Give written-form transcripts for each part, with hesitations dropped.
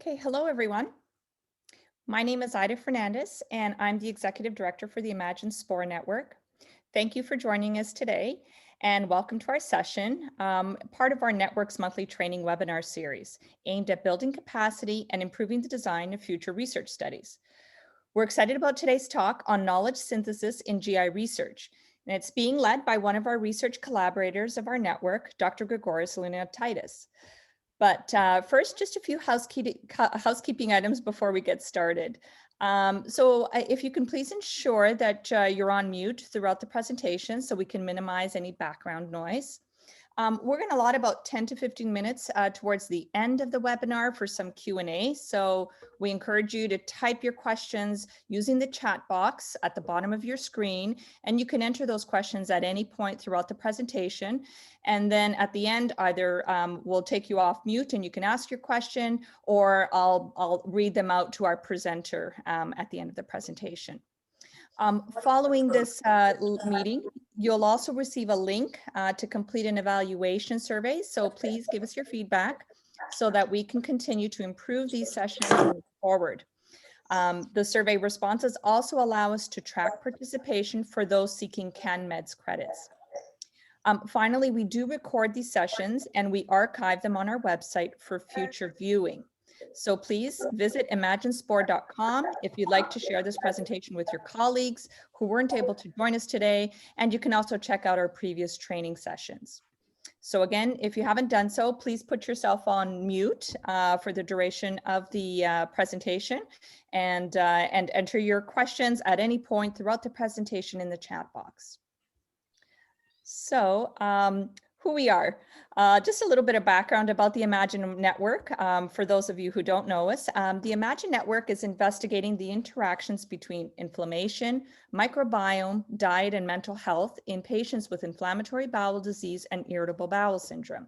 Okay, hello everyone. My name is Ida Fernandez, and I'm the Executive Director for the Imagine Spore Network. Thank you for joining us today, and welcome to our session, part of our network's monthly training webinar series, aimed at building capacity and improving the design of future research studies. We're excited about today's talk on knowledge synthesis in GI research, and it's being led by one of our research collaborators of our network, Dr. Grigorios Leontiadis. But first, just a few housekeeping items before we get started. If you can please ensure that you're on mute throughout the presentation so we can minimize any background noise. We're going to allot about 10 to 15 minutes towards the end of the webinar for some Q&A. So we encourage you to type your questions using the chat box at the bottom of your screen, and you can enter those questions at any point throughout the presentation. And then at the end, either we'll take you off mute and you can ask your question, or I'll read them out to our presenter at the end of the presentation. Following this meeting, you'll also receive a link to complete an evaluation survey. So please give us your feedback so that we can continue to improve these sessions moving forward. The survey responses also allow us to track participation for those seeking CanMeds credits. Finally, we do record these sessions and we archive them on our website for future viewing. So please visit imaginespore.com if you'd like to share this presentation with your colleagues who weren't able to join us today, and you can also check out our previous training sessions. So again, if you haven't done so, please put yourself on mute for the duration of the presentation, and enter your questions at any point throughout the presentation in the chat box. So who we are. Just a little bit of background about the Imagine Network. For those of you who don't know us, the Imagine Network is investigating the interactions between inflammation, microbiome, diet, and mental health in patients with inflammatory bowel disease and irritable bowel syndrome.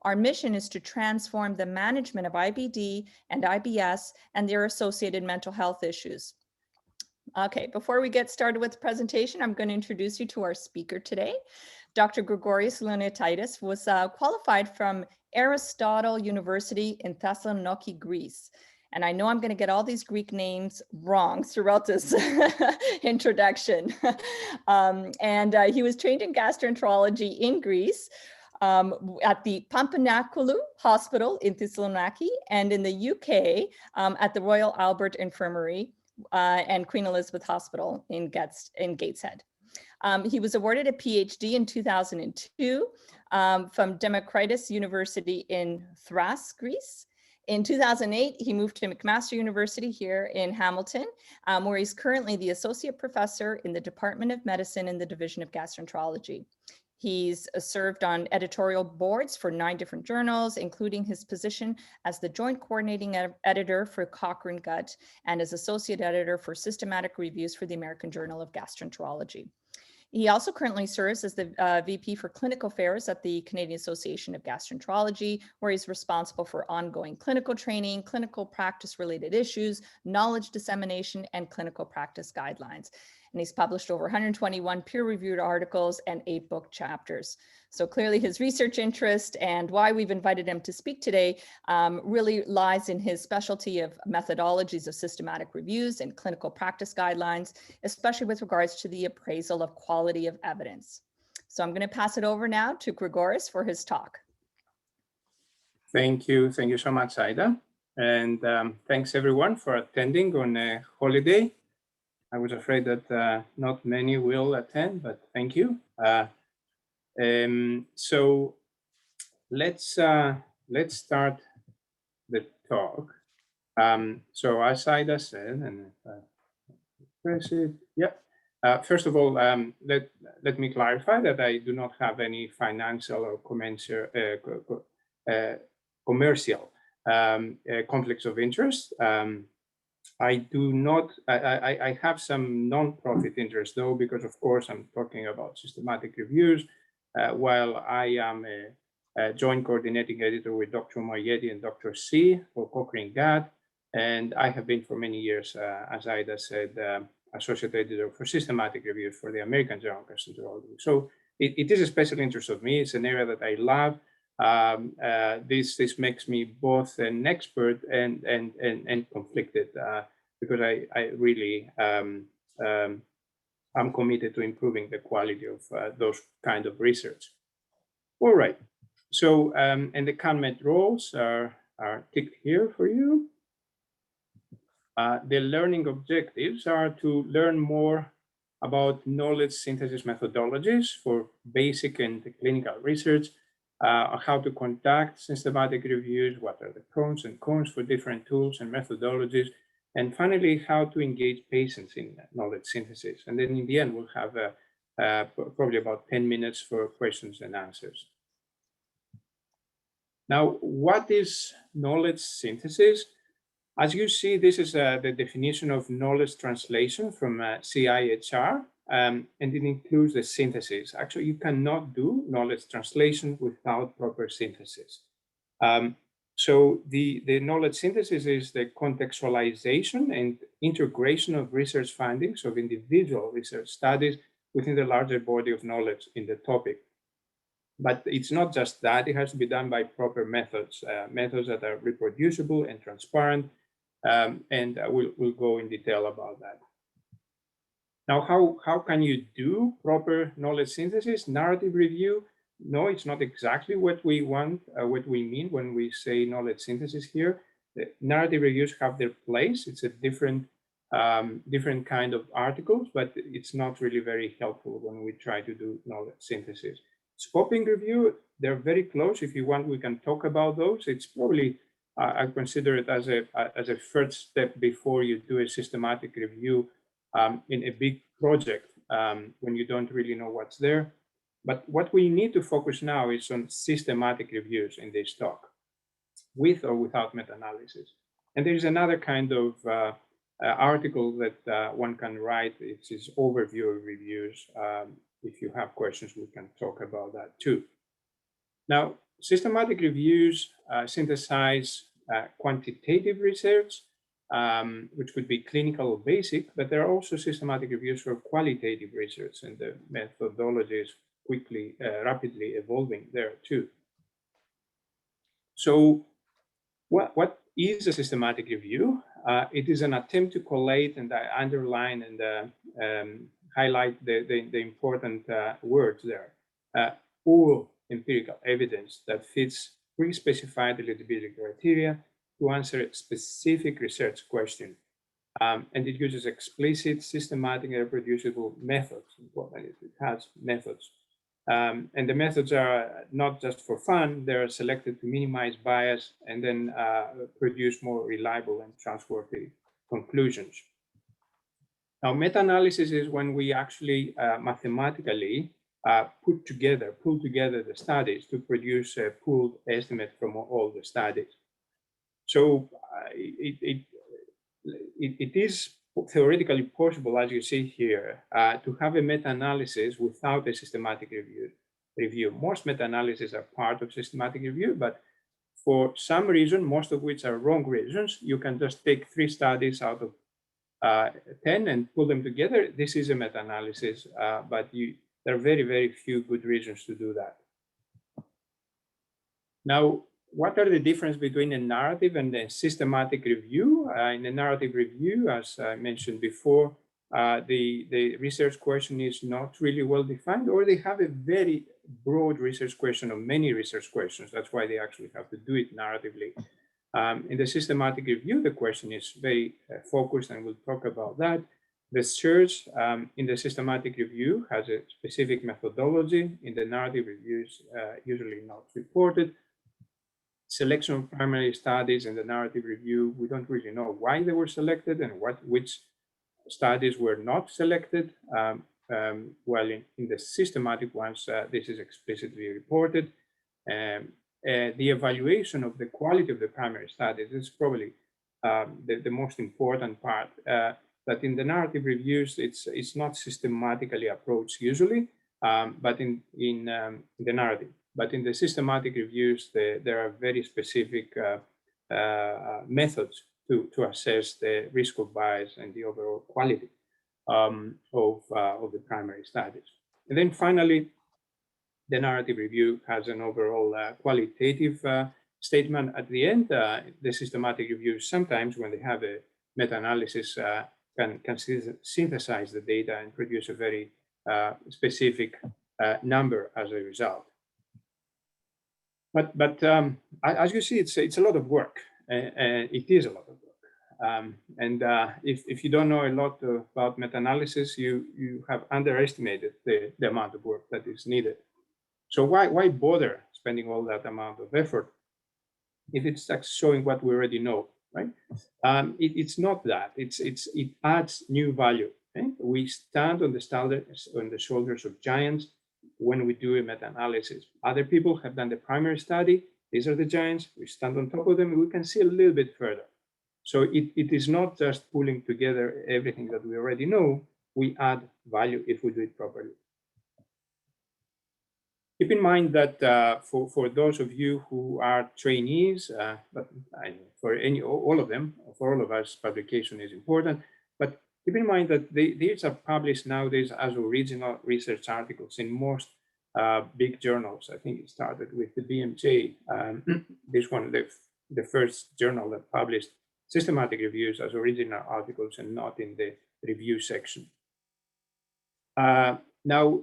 Our mission is to transform the management of IBD and IBS and their associated mental health issues. Okay, before we get started with the presentation, I'm going to introduce you to our speaker today. Dr. Grigorios Leontiadis was qualified from Aristotle University in Thessaloniki, Greece. And I know I'm going to get all these Greek names wrong throughout this introduction. He was trained in gastroenterology in Greece at the Pampanakoulou Hospital in Thessaloniki, and in the UK at the Royal Albert Infirmary and Queen Elizabeth Hospital in Gateshead. He was awarded a PhD in 2002 from Demokritos University in Thrace, Greece. In 2008, he moved to McMaster University here in Hamilton, where he's currently the Associate Professor in the Department of Medicine in the Division of Gastroenterology. He's served on editorial boards for 9 different journals, including his position as the Joint Coordinating Editor for Cochrane Gut and as Associate Editor for Systematic Reviews for the American Journal of Gastroenterology. He also currently serves as the VP for Clinical Affairs at the Canadian Association of Gastroenterology, where he's responsible for ongoing clinical training, clinical practice-related issues, knowledge dissemination, and clinical practice guidelines. And he's published over 121 peer-reviewed articles and 8 book chapters. So clearly his research interest and why we've invited him to speak today really lies in his specialty of methodologies of systematic reviews and clinical practice guidelines, especially with regards to the appraisal of quality of evidence. So I'm going to pass it over now to Gregorius for his talk. Thank you so much, Ida. And thanks everyone for attending on a holiday. I was afraid that not many will attend, but thank you. So let's start the talk. So as Ida said, and press it, yeah. First of all, let me clarify that I do not have any financial or commercial conflicts of interest. I do not, I have some non-profit interest though, because of course I'm talking about systematic reviews, while I am a joint coordinating editor with Dr. Moayedi and Dr. C for Cochrane Gut, and I have been for many years, as Ida said, associate editor for systematic reviews for the American Journal of Gastroenterology. So it is a special interest of me. It's an area that I love. This makes me both an expert and conflicted because I really I'm committed to improving the quality of those kind of research. All right. So and the CanMed roles are ticked here for you. The learning objectives are to learn more about knowledge synthesis methodologies for basic and clinical research, how to conduct systematic reviews, what are the pros and cons for different tools and methodologies, and finally, how to engage patients in knowledge synthesis. And then in the end, we'll have probably about 10 minutes for questions and answers. Now, what is knowledge synthesis? As you see, this is the definition of knowledge translation from CIHR, and it includes the synthesis. Actually, you cannot do knowledge translation without proper synthesis. So the knowledge synthesis is the contextualization and integration of research findings of individual research studies within the larger body of knowledge in the topic. But it's not just that, it has to be done by proper methods, methods that are reproducible and transparent, and we'll go in detail about that. Now, how can you do proper knowledge synthesis? Narrative review? No, it's not exactly what we want, what we mean when we say knowledge synthesis here. The narrative reviews have their place. It's a different kind of articles, but it's not really very helpful when we try to do knowledge synthesis. Scoping review, they're very close. If you want, we can talk about those. It's probably, I consider it as a first step before you do a systematic review in a big project when you don't really know what's there. But what we need to focus now is on systematic reviews in this talk, with or without meta-analysis. And there's another kind of article that one can write. It's this overview of reviews. If you have questions, we can talk about that too. Now, systematic reviews synthesize quantitative research, which could be clinical or basic, but there are also systematic reviews for qualitative research, and the methodology is quickly, rapidly evolving there too. So what is a systematic review? It is an attempt to collate and underline and highlight the important words there. All empirical evidence that fits pre-specified eligibility criteria to answer a specific research question. And it uses explicit, systematic, and reproducible methods. Important is it has methods. And the methods are not just for fun, they're selected to minimize bias and then produce more reliable and trustworthy conclusions. Now, meta-analysis is when we actually mathematically pull together the studies to produce a pooled estimate from all the studies. So it is theoretically possible, as you see here, to have a meta-analysis without a systematic review. Most meta-analyses are part of systematic review, but for some reason, most of which are wrong reasons, you can just take 3 studies out of 10 and pull them together. This is a meta-analysis, but there are very, very few good reasons to do that. Now, what are the differences between a narrative and a systematic review? In a narrative review, as I mentioned before, the research question is not really well defined, or they have a very broad research question or many research questions. That's why they actually have to do it narratively. In the systematic review, the question is very focused, and we'll talk about that. The search in the systematic review has a specific methodology. In the narrative reviews, usually not reported. Selection of primary studies in the narrative review, we don't really know why they were selected and which studies were not selected. While in the systematic ones, this is explicitly reported. The evaluation of the quality of the primary studies is probably the most important part. That in the narrative reviews, it's not systematically approached usually, but in the narrative. But in the systematic reviews, there are very specific methods to assess the risk of bias and the overall quality of the primary studies. And then finally, the narrative review has an overall qualitative statement at the end. The systematic reviews sometimes, when they have a meta-analysis, can synthesize the data and produce a very specific number as a result. But as you see, it's a lot of work. It is a lot of work. If you don't know a lot about meta-analysis, you have underestimated the amount of work that is needed. So why bother spending all that amount of effort if it's like showing what we already know, right? It's not that. It adds new value. Okay? We stand on the shoulders of giants when we do a meta-analysis. Other people have done the primary study. These are the giants. We stand on top of them. We can see a little bit further. So it is not just pulling together everything that we already know. We add value if we do it properly. Keep in mind that for those of you who are trainees, but for all of us, publication is important. But keep in mind that these are published nowadays as original research articles in most big journals. I think it started with the BMJ. This one, the first journal that published systematic reviews as original articles and not in the review section. Now,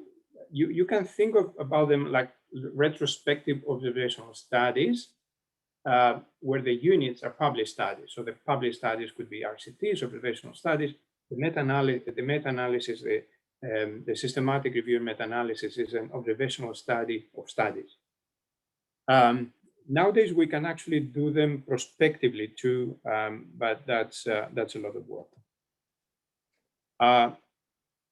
you can think about them like retrospective observational studies, where the units are published studies. So the published studies could be RCTs, observational studies. The meta-analysis, the systematic review and meta-analysis is an observational study of studies. Nowadays, we can actually do them prospectively too, but that's a lot of work.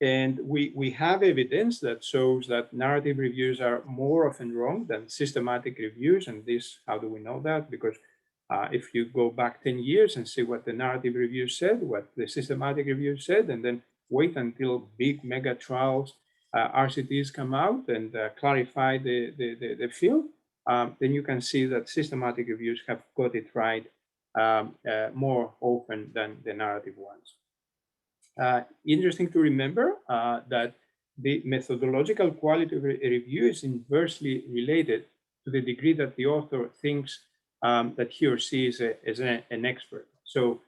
And we have evidence that shows that narrative reviews are more often wrong than systematic reviews. And this, how do we know that? Because if you go back 10 years and see what the narrative review said, what the systematic review said, and then wait until big mega trials, RCTs come out and clarify the field, then you can see that systematic reviews have got it right more often than the narrative ones. Interesting to remember that the methodological quality of a review is inversely related to the degree that the author thinks that he or she is an expert. So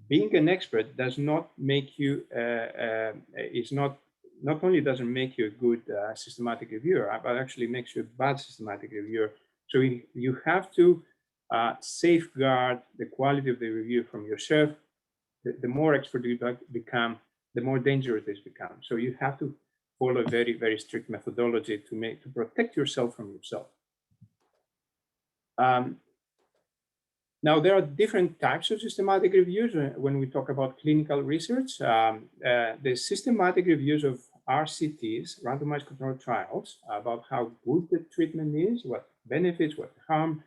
being an expert does not make you, not only doesn't make you a good systematic reviewer, but actually makes you a bad systematic reviewer. So you have to safeguard the quality of the review from yourself. The more expert you become, the more dangerous this becomes. So you have to follow a very, very strict methodology to protect yourself from yourself. Now, there are different types of systematic reviews when we talk about clinical research. The systematic reviews of RCTs, randomized controlled trials, about how good the treatment is, what benefits, what harm.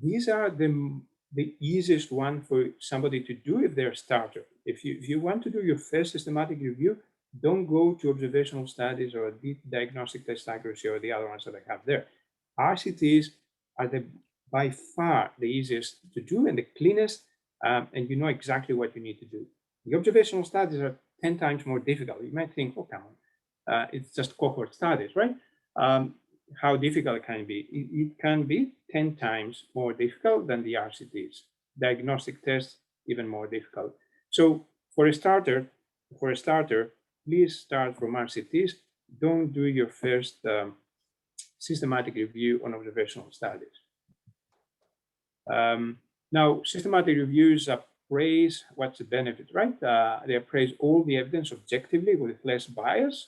These are the easiest one for somebody to do if they're a starter. If you want to do your first systematic review, don't go to observational studies or deep diagnostic test accuracy or the other ones that I have there. RCTs are by far the easiest to do and the cleanest, and you know exactly what you need to do. The observational studies are 10 times more difficult. You might think, oh, come on, it's just cohort studies, right? How difficult can it be? It can be 10 times more difficult than the RCTs. Diagnostic tests, even more difficult. So for a starter, please start from RCTs. Don't do your first systematic review on observational studies. Now, systematic reviews appraise what's the benefit, right? They appraise all the evidence objectively with less bias.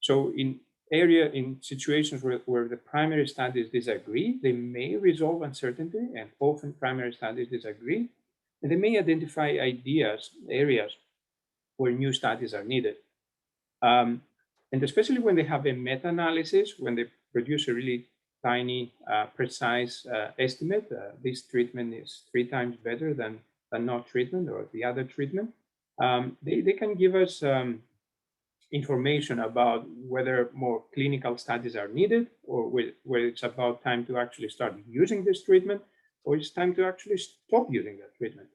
So in situations where the primary studies disagree, they may resolve uncertainty, and often primary studies disagree, and they may identify areas where new studies are needed. And especially when they have a meta-analysis, when they produce a really tiny, precise estimate, this treatment is 3 times better than no treatment or the other treatment, they can give us information about whether more clinical studies are needed, or whether it's about time to actually start using this treatment, or it's time to actually stop using that treatment.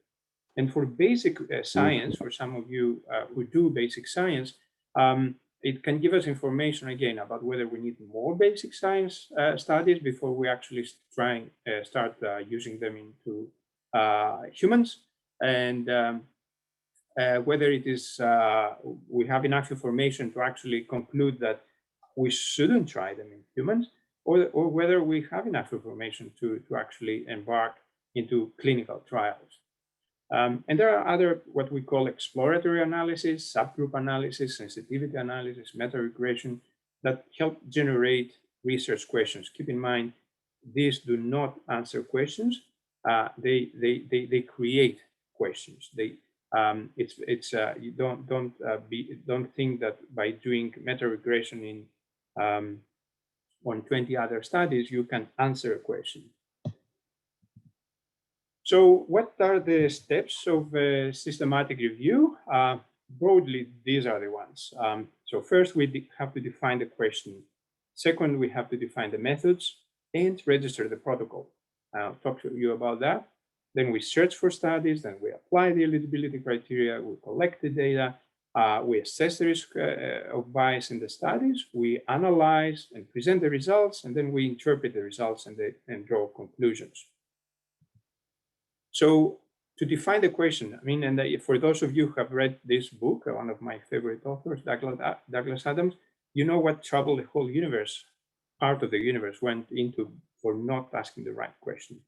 And for basic science, for some of you who do basic science, it can give us information again about whether we need more basic science studies before we actually start using them into humans, and whether it is we have enough information to actually conclude that we shouldn't try them in humans, or whether we have enough information to actually embark into clinical trials. And there are other what we call exploratory analysis, subgroup analysis, sensitivity analysis, meta-regression that help generate research questions. Keep in mind, these do not answer questions. They create questions. You don't think that by doing meta-regression in on 20 other studies you can answer a question. So what are the steps of a systematic review? Broadly, these are the ones. So first, we have to define the question. Second, we have to define the methods and register the protocol. I'll talk to you about that. Then we search for studies, then we apply the eligibility criteria, we collect the data, we assess the risk of bias in the studies, we analyze and present the results, and then we interpret the results and draw conclusions. So to define the question, I mean, and for those of you who have read this book, one of my favorite authors, Douglas Adams, you know what trouble the whole universe, part of the universe went into for not asking the right question.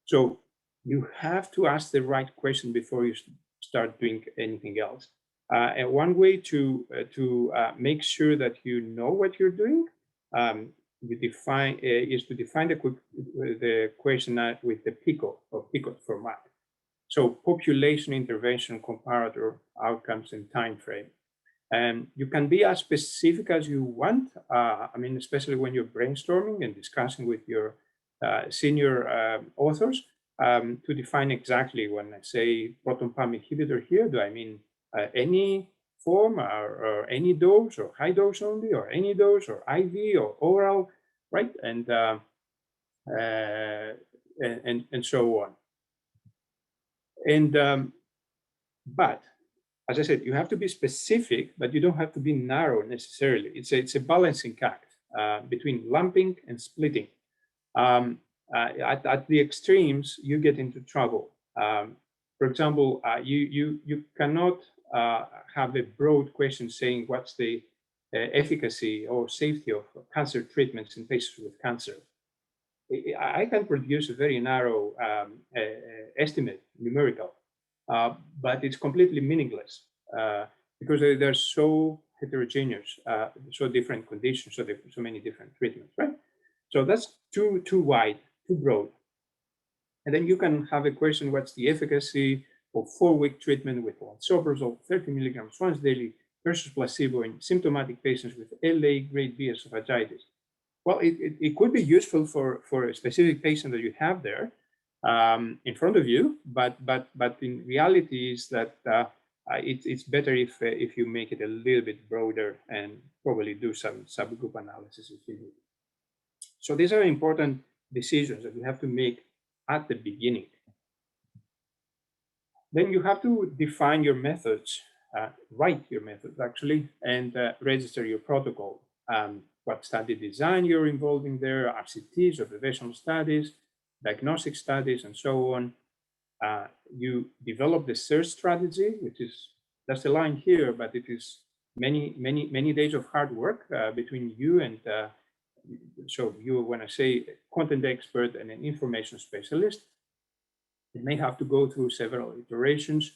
So you have to ask the right question before you start doing anything else. And one way to make sure that you know what you're doing is to define the question with the Pico or Pico format. So population, intervention, comparator, outcomes, and time frame. And you can be as specific as you want. I mean, especially when you're brainstorming and discussing with your senior authors to define exactly when I say proton pump inhibitor here, do I mean any form or any dose or high dose only or any dose or IV or oral, right? And so on. And but as I said, you have to be specific, but you don't have to be narrow necessarily. It's a balancing act between lumping and splitting. At the extremes, you get into trouble. For example, you cannot have a broad question saying what's the efficacy or safety of cancer treatments in patients with cancer. I can produce a very narrow estimate, numerical, but it's completely meaningless because they're so heterogeneous, so different conditions, so many different treatments, right? So that's too wide, too broad. And then you can have a question, what's the efficacy of 4-week treatment with lansoprazole, 30 milligrams once daily versus placebo in symptomatic patients with LA grade B esophagitis? Well, it could be useful for a specific patient that you have there in front of you, but in reality is that it's better if you make it a little bit broader and probably do some subgroup analysis if you need. So these are important decisions that you have to make at the beginning. Then you have to define your methods, write your methods actually, and register your protocol. What study design you're involving there, RCTs, observational studies, diagnostic studies, and so on. You develop the search strategy, which is, that's a line here, but it is many days of hard work between you and, so you, when I say content expert and an information specialist, you may have to go through several iterations.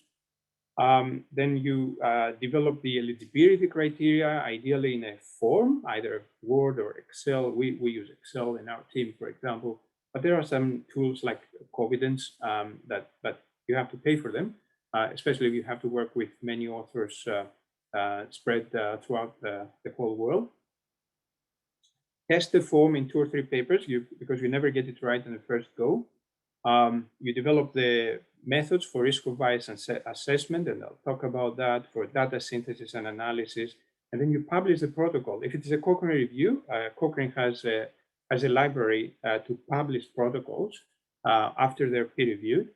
Then you develop the eligibility criteria, ideally in a form, either Word or Excel. We use Excel in our team, for example, but there are some tools like Covidence that you have to pay for them, especially if you have to work with many authors spread throughout the whole world. Test the form in 2 or 3 papers because you never get it right in the first go. You develop the methods for risk of bias assessment, and I'll talk about that, for data synthesis and analysis, and then you publish the protocol. If it is a Cochrane review, Cochrane has a library to publish protocols after they're peer-reviewed.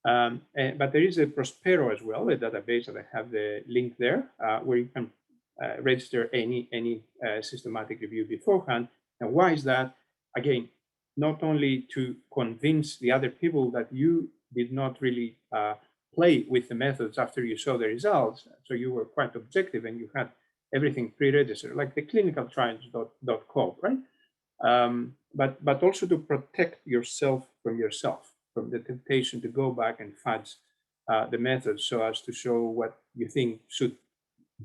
But there is a Prospero as well, a database that I have the link there, where you can register any systematic review beforehand. And why is that? Again, not only to convince the other people that you did not really play with the methods after you saw the results, so you were quite objective and you had everything pre-registered, like the clinicaltrials.com, right? But also to protect yourself, from the temptation to go back and fudge the methods so as to show what you think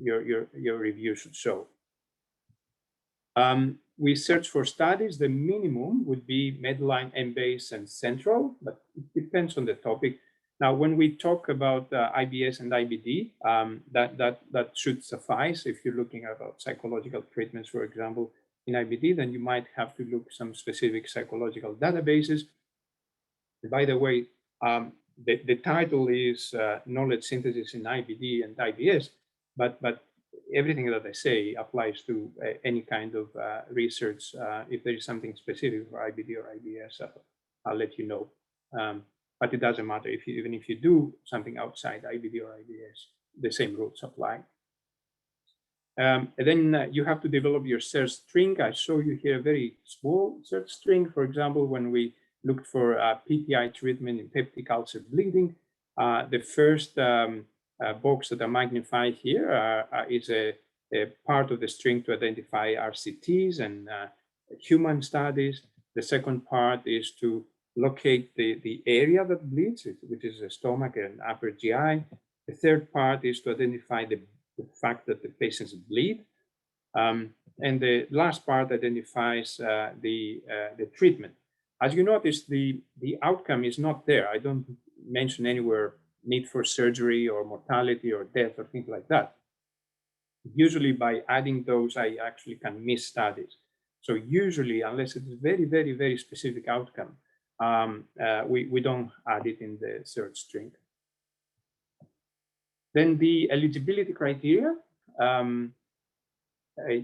your review should show. We search for studies. The minimum would be Medline, MBase, and Central, but it depends on the topic. Now, when we talk about IBS and IBD, that should suffice. If you're looking at psychological treatments, for example, in IBD, then you might have to look some specific psychological databases. By the way, the title is Knowledge Synthesis in IBD and IBS, but everything that I say applies to any kind of research. If there is something specific for IBD or IBS, I'll let you know. But it doesn't matter even if you do something outside IBD or IBS, the same rules apply. And then you have to develop your search string. I show you here a very small search string. For example, when we looked for PPI treatment in peptic ulcer bleeding, the first box that I magnified here is a part of the string to identify RCTs and human studies. The second part is to locate the area that bleeds, which is the stomach and upper GI. The third part is to identify the fact that the patients bleed. And the last part identifies the treatment. As you notice, the outcome is not there. I don't mention anywhere need for surgery or mortality or death or things like that. Usually by adding those, I actually can miss studies. So usually, unless it's very, very, very specific outcome, we don't add it in the search string. Then the eligibility criteria,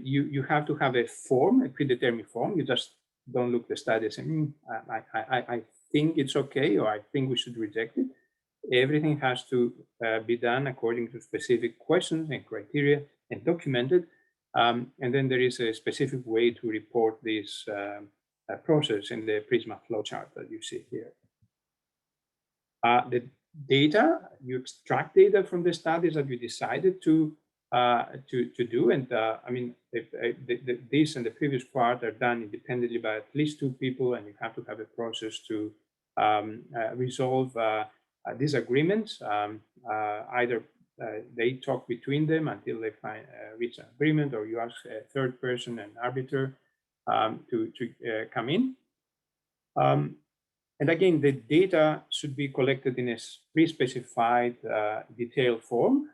you have to have a form, a predetermined form. You just don't look the studies and I think it's okay, or I think we should reject it. Everything has to be done according to specific questions and criteria and documented. And then there is a specific way to report this process in the Prisma flowchart that you see here. The data, you extract data from the studies that you decided to do. And I mean, this and the previous part are done independently by at least 2 people, and you have to have a process to resolve disagreements. Either they talk between them until they reach an agreement, or you ask a third person, an arbiter, to come in. And again, the data should be collected in a pre-specified detailed form.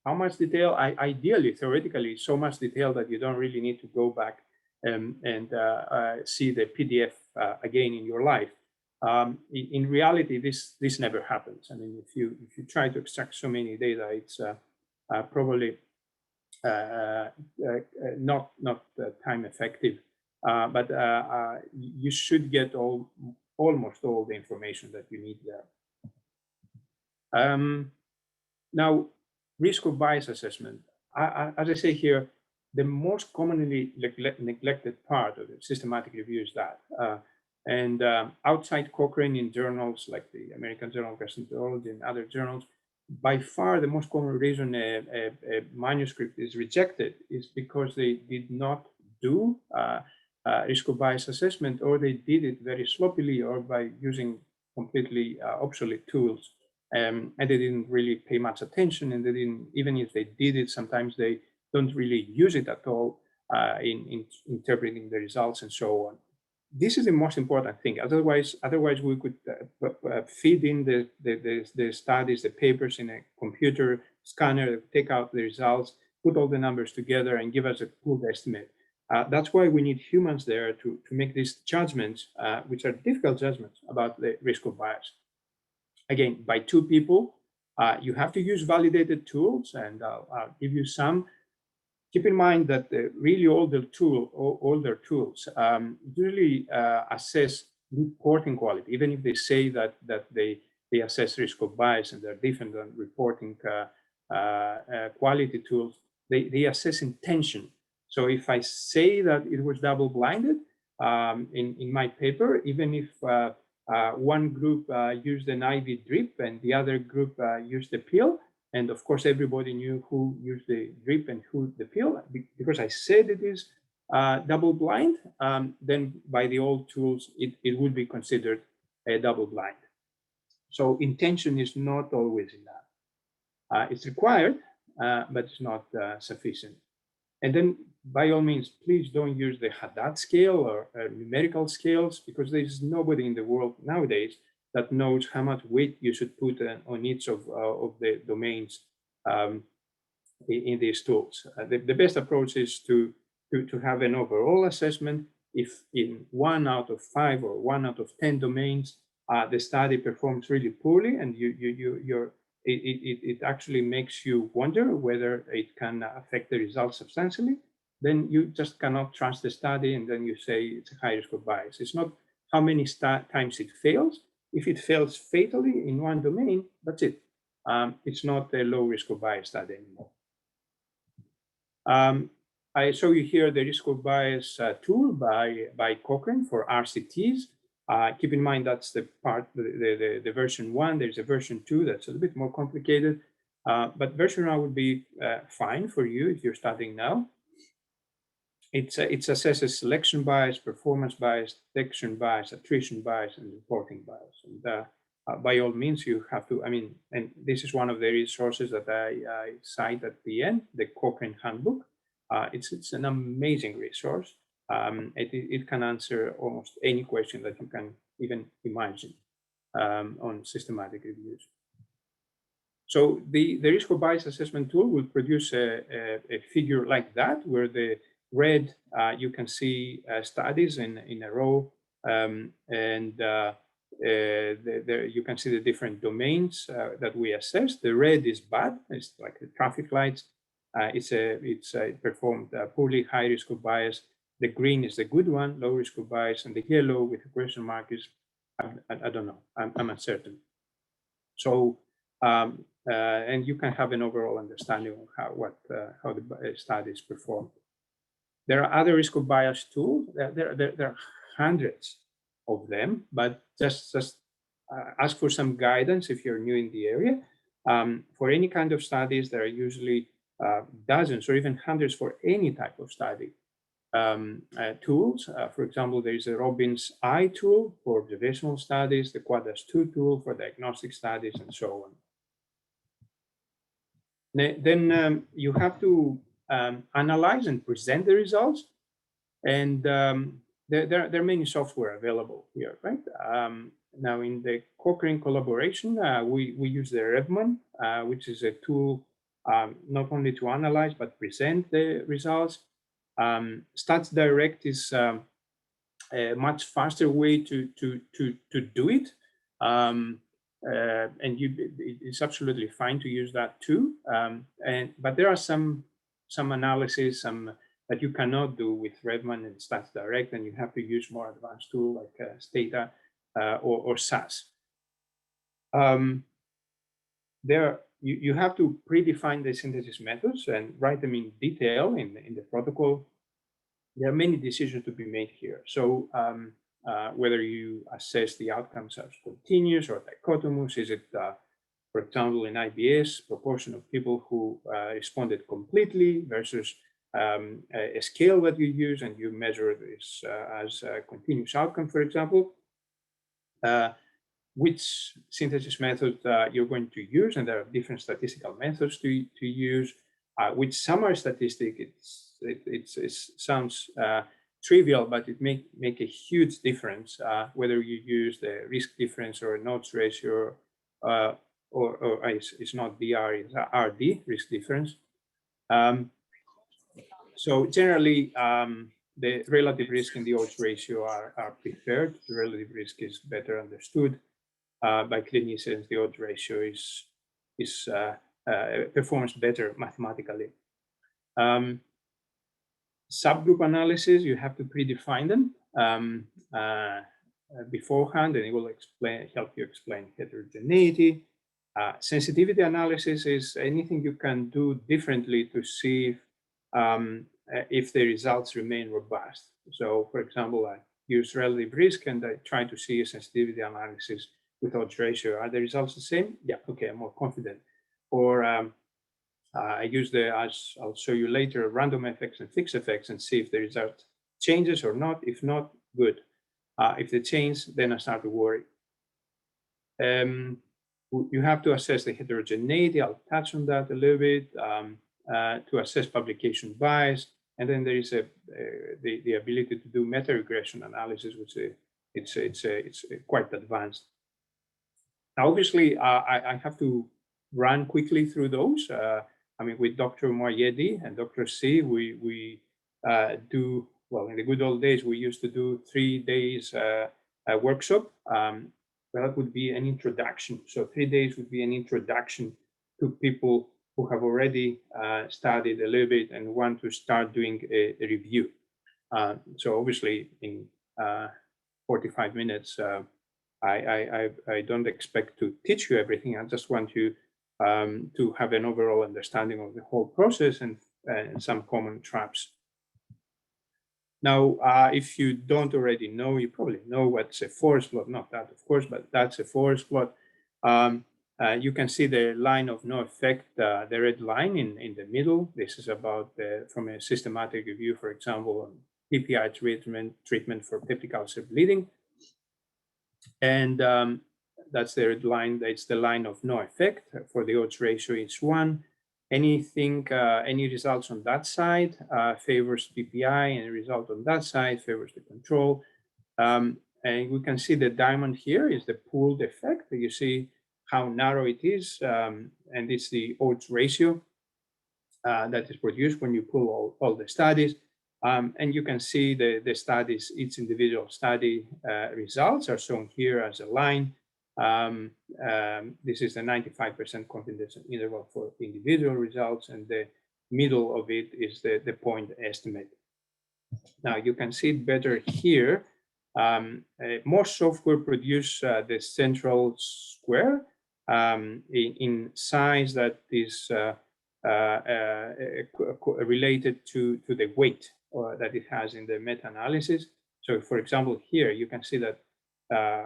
How much detail? Ideally, theoretically, so much detail that you don't really need to go back and see the PDF again in your life. In reality, this never happens. I mean, if you try to extract so many data, it's probably not time effective. But you should get almost all the information that you need there. Now, risk of bias assessment. As I say here, the most commonly neglected part of the systematic review is that. And outside Cochrane, in journals like the American Journal of Gastroenterology and other journals, by far the most common reason a manuscript is rejected is because they did not do risk of bias assessment, or they did it very sloppily, or by using completely obsolete tools. And they didn't really pay much attention, and they didn't, even if they did it, sometimes they don't really use it at all in interpreting the results and so on. This is the most important thing. Otherwise we could feed in the studies, the papers in a computer scanner, take out the results, put all the numbers together, and give us a pooled estimate. That's why we need humans there to make these judgments, which are difficult judgments about the risk of bias. Again, by 2 people, you have to use validated tools, and I'll give you some. Keep in mind that really older tools usually assess reporting quality, even if they say that they assess risk of bias and they're different than reporting quality tools. they assess intention. So if I say that it was double-blinded in my paper, even if one group used an IV drip and the other group used the pill, and of course everybody knew who used the drip and who the pill, because I said it is double-blind, then by the old tools, it would be considered a double-blind. So intention is not always enough. It's required, but it's not sufficient. And then, by all means, please don't use the Haddad scale or numerical scales, because there's nobody in the world nowadays that knows how much weight you should put on each of the domains in these tools. The best approach is to have an overall assessment. If in 1 out of 5 or 1 out of 10 domains, the study performs really poorly, and it actually makes you wonder whether it can affect the results substantially, then you just cannot trust the study, and then you say it's a high risk of bias. It's not how many times it fails. If it fails fatally in one domain, that's it. It's not a low risk of bias study anymore. I show you here the risk of bias tool by Cochrane for RCTs. Keep in mind that's the part, the version 1. There's a version 2 that's a little bit more complicated, but version 1 would be fine for you if you're studying now. It assesses selection bias, performance bias, detection bias, attrition bias, and reporting bias. And by all means, you have to, and this is one of the resources that I cite at the end, the Cochrane Handbook. It's an amazing resource. It can answer almost any question that you can even imagine on systematic reviews. So the risk of bias assessment tool will produce a figure like that, where the red, you can see studies in a row, and you can see the different domains that we assess. The red is bad, it's like the traffic lights. It performed poorly, high risk of bias. The green is the good one, low risk of bias, and the yellow with the question mark is, I don't know, I'm uncertain. So, and you can have an overall understanding of how the studies perform. There are other risk of bias tools. There are hundreds of them, but just ask for some guidance if you're new in the area. For any kind of studies, there are usually dozens or even hundreds for any type of study. Tools. For example, there is a Robbins I tool for observational studies, the Quadas 2 tool for diagnostic studies, and so on. Then you have to analyze and present the results, and there are many software available here, right? Now, in the Cochrane collaboration, we use the Revman, which is a tool not only to analyze but present the results. Stats Direct is a much faster way to do it, and it's absolutely fine to use that too. But there are some analysis that you cannot do with Redman and Stats Direct, and you have to use more advanced tool like Stata or SAS. You have to predefine the synthesis methods and write them in detail in the protocol. There are many decisions to be made here. So whether you assess the outcomes as continuous or dichotomous, is it, for example, in IBS, proportion of people who responded completely versus a scale that you use, and you measure this as a continuous outcome, for example. Which synthesis method you're going to use, and there are different statistical methods to use. Which summary statistic, it sounds trivial, but it make a huge difference whether you use the risk difference or an odds ratio, or it's not DR, it's RD, risk difference. So generally, the relative risk and the odds ratio are preferred. The relative risk is better understood by clinicians. The odds ratio performs better mathematically. Subgroup analysis, you have to predefine them beforehand, and it will help you explain heterogeneity. Sensitivity analysis is anything you can do differently to see if the results remain robust. So, for example, I use relative risk and I try to see a sensitivity analysis with odds ratio. Are the results the same? Yeah, okay, I'm more confident. Or I use as I'll show you later, random effects and fixed effects and see if the result changes or not. If not, good. If they change, then I start to worry. You have to assess the heterogeneity. I'll touch on that a little bit to assess publication bias. And then there is the ability to do meta-regression analysis, which it's quite advanced. Now, obviously, I have to run quickly through those. I mean, with Dr. Moayedi and Dr. C, we do, well, in the good old days, we used to do 3 days a workshop. Well, that would be an introduction. So 3 days would be an introduction to people who have already studied a little bit and want to start doing a review. So obviously in 45 minutes, I don't expect to teach you everything. I just want you to have an overall understanding of the whole process and some common traps. Now, if you don't already know, you probably know what's a forest plot. Not that, of course, but that's a forest plot. You can see the line of no effect, the red line in the middle. This is about from a systematic review, for example, on PPI treatment for peptic ulcer bleeding. And that's the red line. It's the line of no effect. For the odds ratio, it's 1. Anything, any results on that side favors PPI, and the result on that side favors the control. And we can see the diamond here is the pooled effect. You see how narrow it is, and it's the odds ratio that is produced when you pull all the studies. And you can see the studies, each individual study results are shown here as a line. This is the 95% confidence interval for individual results, and the middle of it is the point estimate. Now you can see it better here. Most software produce the central square in size that is related to the weight that it has in the meta-analysis. So for example, here you can see that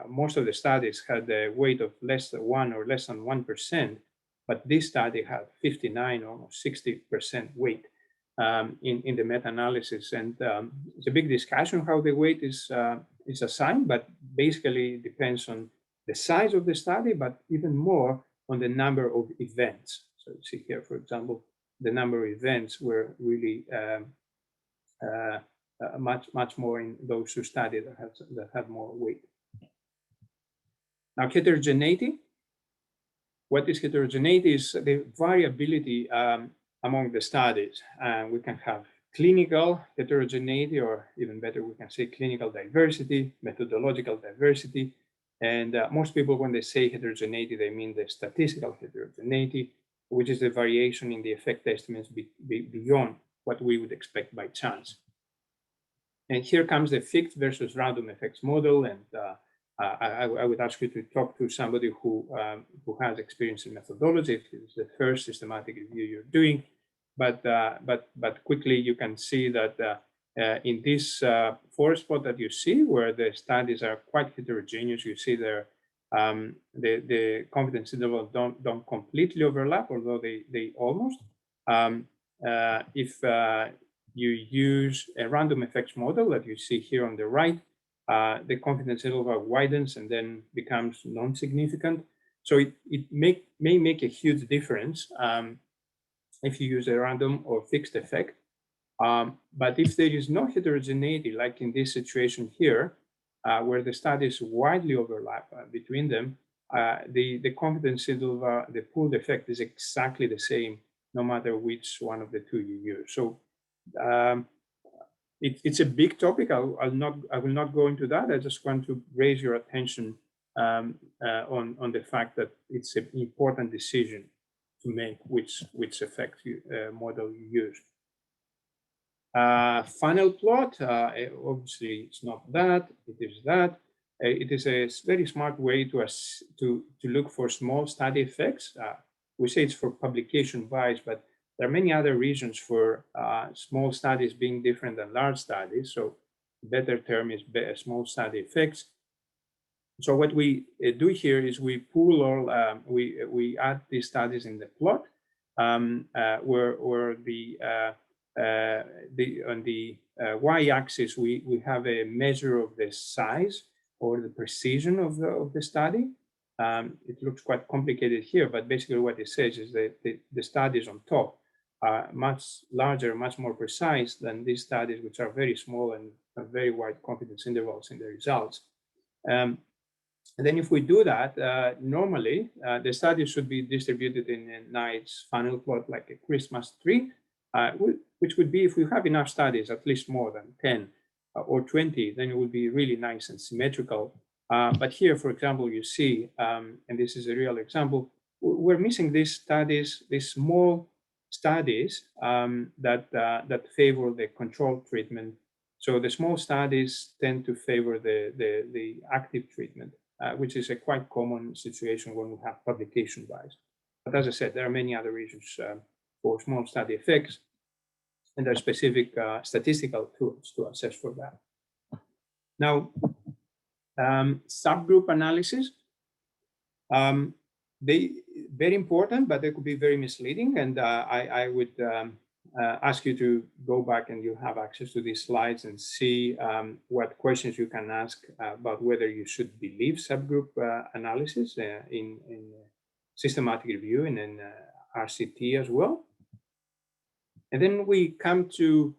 most of the studies had a weight of less than 1 or less than 1%, but this study had 59, almost 60% weight in the meta-analysis. And it's a big discussion how the weight is assigned, but basically it depends on the size of the study, but even more on the number of events. So you see here, for example, the number of events were really much more in those who studied that had more weight. Now, heterogeneity. What is heterogeneity? Is the variability among the studies. We can have clinical heterogeneity, or even better, we can say clinical diversity, methodological diversity. And most people, when they say heterogeneity, they mean the statistical heterogeneity, which is the variation in the effect estimates beyond what we would expect by chance. And here comes the fixed versus random effects model. And I would ask you to talk to somebody who has experience in methodology if it's the first systematic review you're doing. But quickly you can see that in this forest plot that you see, where the studies are quite heterogeneous, you see there the confidence intervals don't completely overlap, although they almost. If you use a random effects model that you see here on the right, the confidence interval widens and then becomes non-significant. So it may make a huge difference if you use a random or fixed effect. But if there is no heterogeneity, like in this situation here, where the studies widely overlap between them, the confidence interval, the pooled effect is exactly the same, no matter which one of the two you use. So it's a big topic. I will not go into that. I just want to raise your attention on the fact that it's an important decision to make which effect model you use. Funnel plot, obviously it's not that, it is that. it is a very smart way to look for small study effects. We say it's for publication bias, but there are many other reasons for small studies being different than large studies. So the better term is small study effects. So what we do here is we pool all, we add these studies in the plot, where on the y-axis we have a measure of the size or the precision of the study. It looks quite complicated here, but basically what it says is that the studies on top are much larger, much more precise than these studies, which are very small and have very wide confidence intervals in the results. And then if we do that, normally the studies should be distributed in a nice funnel plot like a Christmas tree, which would be, if we have enough studies, at least more than 10 or 20, then it would be really nice and symmetrical. But here, for example, you see, and this is a real example, we're missing these studies, these small studies that favor the control treatment. So the small studies tend to favor the active treatment, which is a quite common situation when we have publication bias. But as I said, there are many other reasons for small study effects, and there are specific statistical tools to assess for that. Now, subgroup analysis, they very important, but they could be very misleading. And I would ask you to go back, and you have access to these slides, and see what questions you can ask about whether you should believe subgroup analysis in systematic review and in RCT as well. And then we come to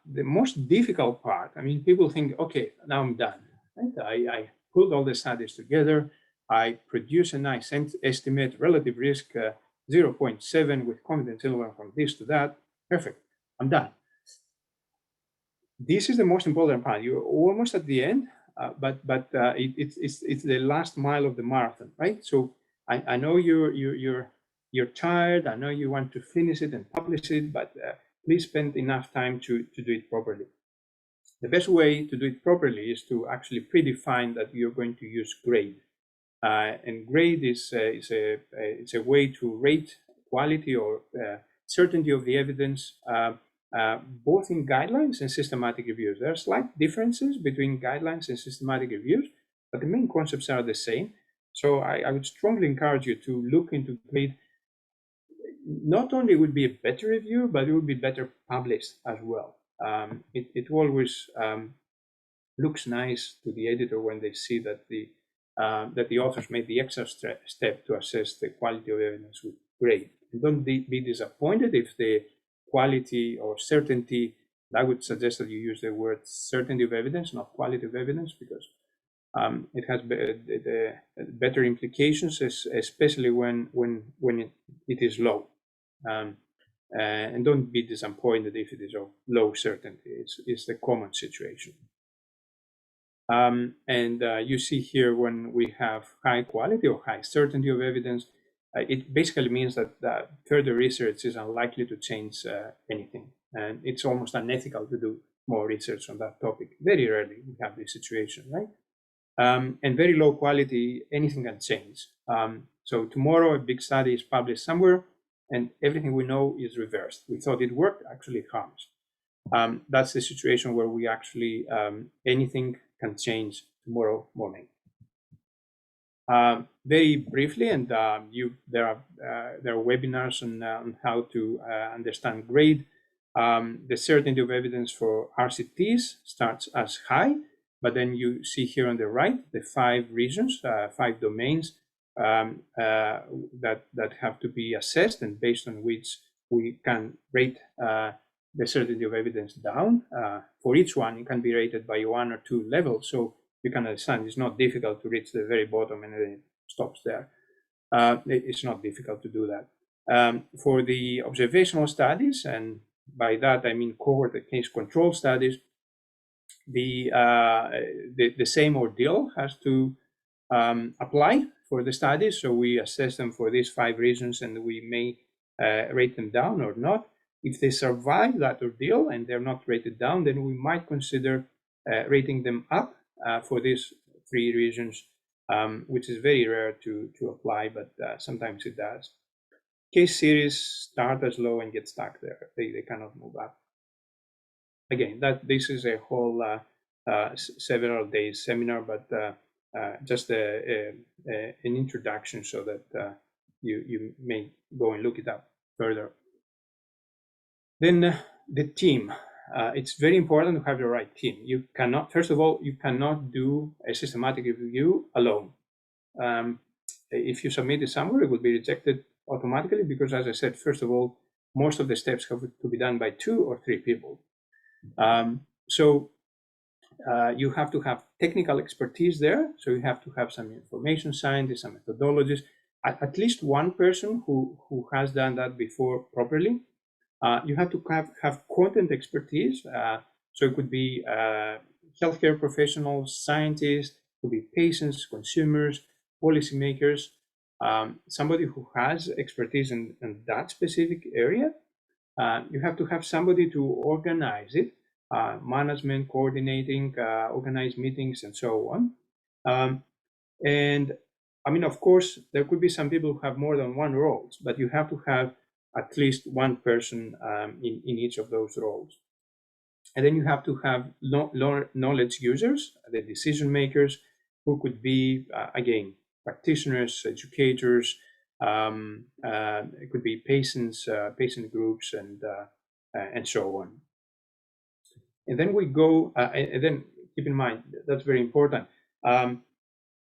the most difficult part. I mean, people think, okay, now I'm done. Right? I pulled all the studies together. I produce a nice estimate, relative risk 0.7 with confidence interval from this to that. Perfect, I'm done. This is the most important part. You're almost at the end, but it's the last mile of the marathon, right? So I know you're tired. I know you want to finish it and publish it, but please spend enough time to do it properly. The best way to do it properly is to actually predefine that you're going to use grade. And grade is a way to rate quality or certainty of the evidence, both in guidelines and systematic reviews. There are slight differences between guidelines and systematic reviews, but the main concepts are the same. So I would strongly encourage you to look into grade. Not only would be a better review, but it would be better published as well. It always looks nice to the editor when they see that the authors made the extra step to assess the quality of evidence with grade. And don't be disappointed if the quality or certainty, I would suggest that you use the word certainty of evidence, not quality of evidence, because it has better implications, especially when it is low. And don't be disappointed if it is of low certainty. It's the common situation. And you see here when we have high quality or high certainty of evidence, it basically means that further research is unlikely to change anything. And it's almost unethical to do more research on that topic. Very rarely we have this situation, right? And very low quality, anything can change. So tomorrow a big study is published somewhere, and everything we know is reversed. We thought it worked, actually it harms. That's the situation where we actually, anything can change tomorrow morning. Very briefly, and there are webinars on how to understand grade. The certainty of evidence for RCTs starts as high, but then you see here on the right the 5 regions, 5 domains that have to be assessed, and based on which we can rate the certainty of evidence down. For each one, it can be rated by 1 or 2 levels, so you can understand it's not difficult to reach the very bottom and then it stops there. It's not difficult to do that. For the observational studies, and by that I mean cohort and case control studies, the same ordeal has to apply for the studies. So we assess them for these 5 reasons, and we may rate them down or not. If they survive that ordeal and they're not rated down, then we might consider rating them up for 3 regions, which is very rare to apply, but sometimes it does. Case series start as low and get stuck there. They cannot move up. Again, this is a whole several days seminar, but just an introduction so that you may go and look it up further. Then the team. It's very important to have the right team. You cannot, first of all, you cannot do a systematic review alone. If you submit it somewhere, it will be rejected automatically because, as I said, first of all, most of the steps have to be done by 2 or 3 people. So you have to have technical expertise there. So you have to have some information scientists, some methodologists, at least one person who has done that before properly. You have to have content expertise. So it could be healthcare professionals, scientists, could be patients, consumers, policymakers, somebody who has expertise in that specific area. You have to have somebody to organize it, management, coordinating, organize meetings, and so on. And I mean, of course, there could be some people who have more than one roles, but you have to have at least one person in each of those roles. And then you have to have knowledge users, the decision makers, who could be, again, practitioners, educators, it could be patients, patient groups, and so on. And then we go, and then keep in mind, that's very important.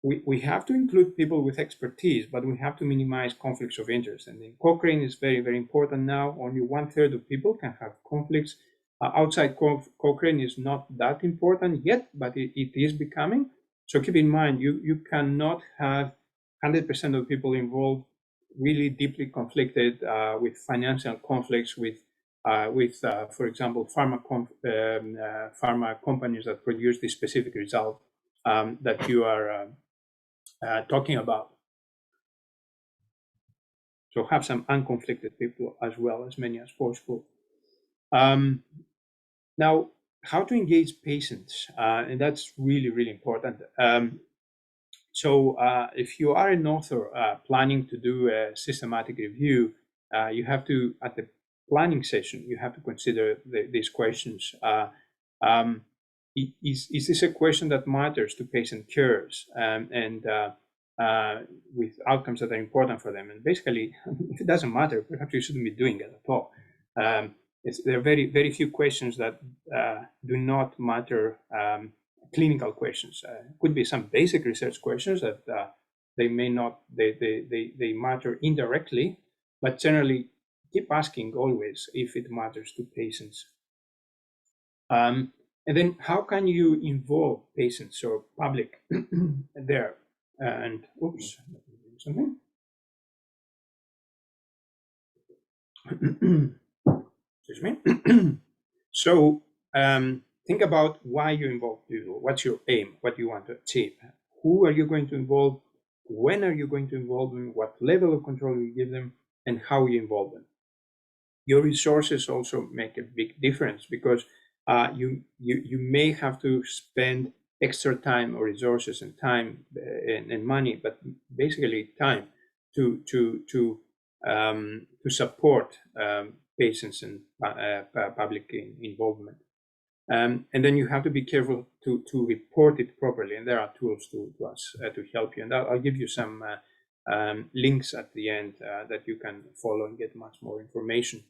We have to include people with expertise, but we have to minimize conflicts of interest. And in Cochrane is very, very important now. Only 1/3 of people can have conflicts. Outside Cochrane is not that important yet, but it is becoming. So keep in mind, you cannot have 100% of people involved really deeply conflicted with financial conflicts with for example, pharma companies that produce this specific result that you are talking about. So have some unconflicted people as well, as many as possible. Now, how to engage patients, and that's really, really important. So if you are an author planning to do a systematic review, you have to, at the planning session, you have to consider these questions. Is this a question that matters to patient cares and with outcomes that are important for them? And basically, if it doesn't matter, perhaps you shouldn't be doing it at all. There are very, very few questions that do not matter, clinical questions. Could be some basic research questions that they may not, they matter indirectly, but generally keep asking always if it matters to patients. And then how can you involve patients or public there? And oops, something. Excuse me. So think about why you involve people. What's your aim? What do you want to achieve? Who are you going to involve? When are you going to involve them? What level of control you give them? And how you involve them? Your resources also make a big difference because you may have to spend extra time or resources and time and money, but basically time to support patients and public involvement. And then you have to be careful to report it properly, and there are tools to help you. And I'll give you some links at the end that you can follow and get much more information.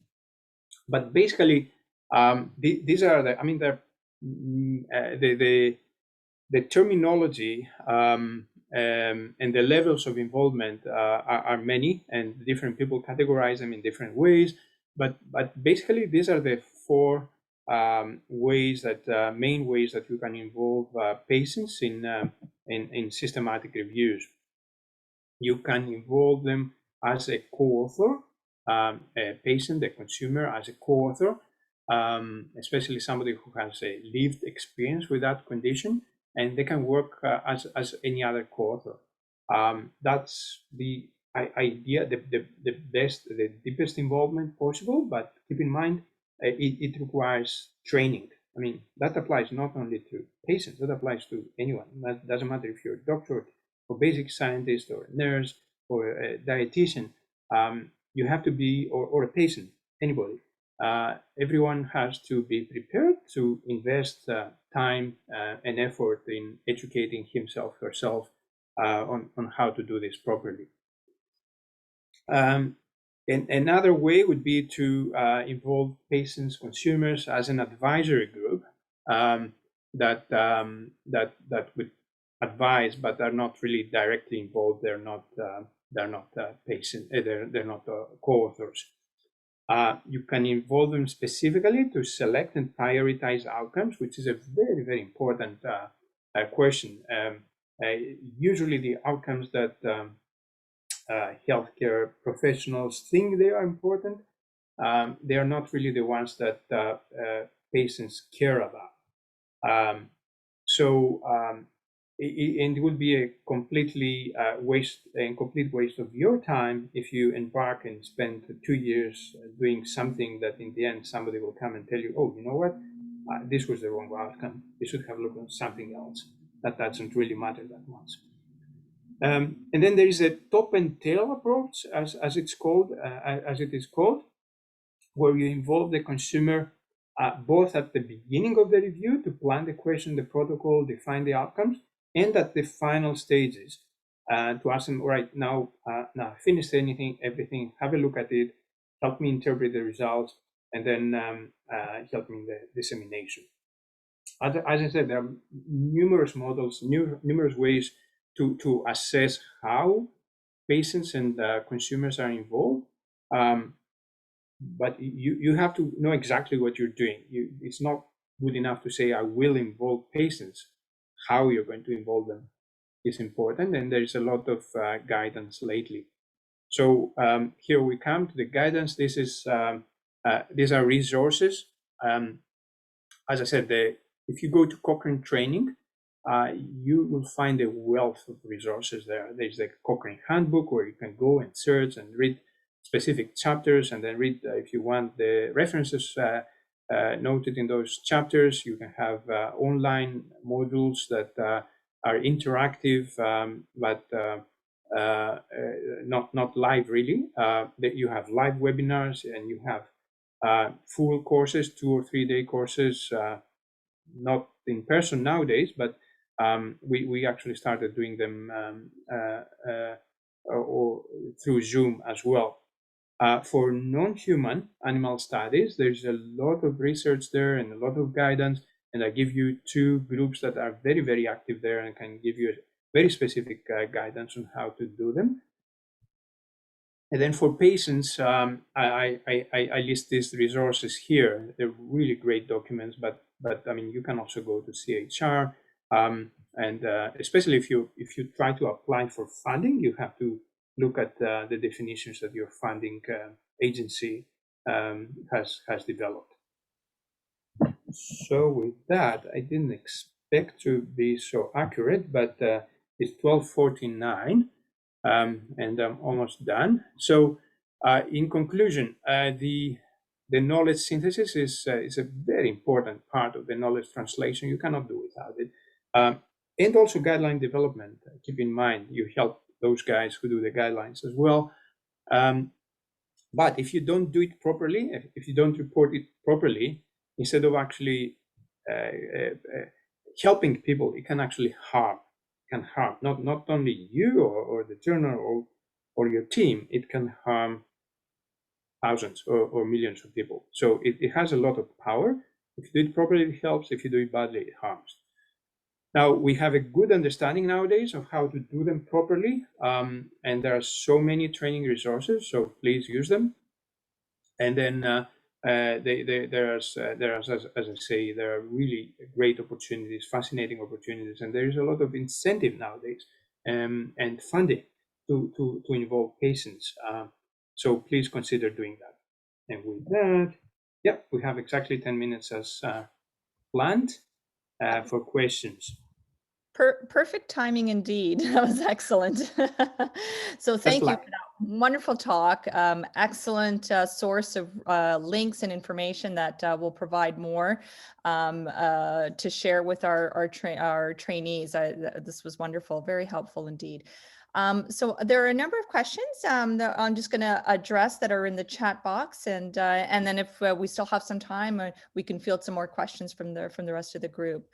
But basically, these are the, I mean, the terminology and the levels of involvement are many, and different people categorize them in different ways. But basically, these are the 4 ways that main ways that you can involve patients in systematic reviews. You can involve them as a co-author, a patient, a consumer as a co-author, especially somebody who has a lived experience with that condition, and they can work as any other co-author. That's the idea, the best, the deepest involvement possible, but keep in mind, it requires training. I mean, that applies not only to patients, that applies to anyone. That doesn't matter if you're a doctor or basic scientist or a nurse or a dietitian. You have to be, or a patient, anybody. Everyone has to be prepared to invest time and effort in educating himself, herself on how to do this properly. And another way would be to involve patients, consumers as an advisory group that would advise, but are not really directly involved. They're not patient. They're not co-authors. You can involve them specifically to select and prioritize outcomes, which is a very, very important question. Usually the outcomes that healthcare professionals think they are important, they are not really the ones that patients care about. It would be a complete waste of your time if you embark and spend 2 years doing something that in the end somebody will come and tell you, oh, you know what, this was the wrong outcome. You should have looked at something else. That doesn't really matter that much. And then there is a top and tail approach, as it is called, where you involve the consumer both at the beginning of the review to plan the question, the protocol, define the outcomes, and at the final stages to ask them, all right, now finish everything, have a look at it, help me interpret the results, and then help me in the dissemination. As I said, there are numerous models, numerous ways to assess how patients and consumers are involved. But you have to know exactly what you're doing. It's not good enough to say, I will involve patients. How you're going to involve them is important, and there's a lot of guidance lately. So here we come to the guidance. These are resources. As I said, if you go to Cochrane training, you will find a wealth of resources there. There's the Cochrane handbook where you can go and search and read specific chapters, and then read, if you want, the references noted in those chapters. You can have online modules that are interactive, but not live really. That you have live webinars, and you have full courses, 2 or 3 day courses, not in person nowadays, but we actually started doing them or through Zoom as well. For non-human animal studies, there's a lot of research there and a lot of guidance, and I give you 2 groups that are very, very active there and can give you very specific guidance on how to do them. And then for patients, I list these resources here. They're really great documents, but I mean, you can also go to CHR, and especially if you try to apply for funding, you have to look at the definitions that your funding agency has developed. So with that, I didn't expect to be so accurate, but it's 12:49, and I'm almost done. So in conclusion, the knowledge synthesis is a very important part of the knowledge translation. You cannot do without it. And also guideline development. Keep in mind, you help those guys who do the guidelines as well. But if you don't do it properly, if you don't report it properly, instead of actually helping people, it can actually harm. Not only you or the journal or your team, it can harm thousands or millions of people. So it has a lot of power. If you do it properly, it helps. If you do it badly, it harms. Now, we have a good understanding nowadays of how to do them properly, and there are so many training resources, so please use them. And then there are, as I say, there are really great opportunities, fascinating opportunities, and there is a lot of incentive nowadays and funding to involve patients. So please consider doing that. And with that, yep, we have exactly 10 minutes as planned for questions. Perfect timing indeed. That was excellent. So thank you for that Wonderful talk. Excellent source of links and information that will provide more to share with our trainees. This was wonderful, very helpful indeed. So there are a number of questions that I'm just going to address that are in the chat box, and then if we still have some time, we can field some more questions from the rest of the group.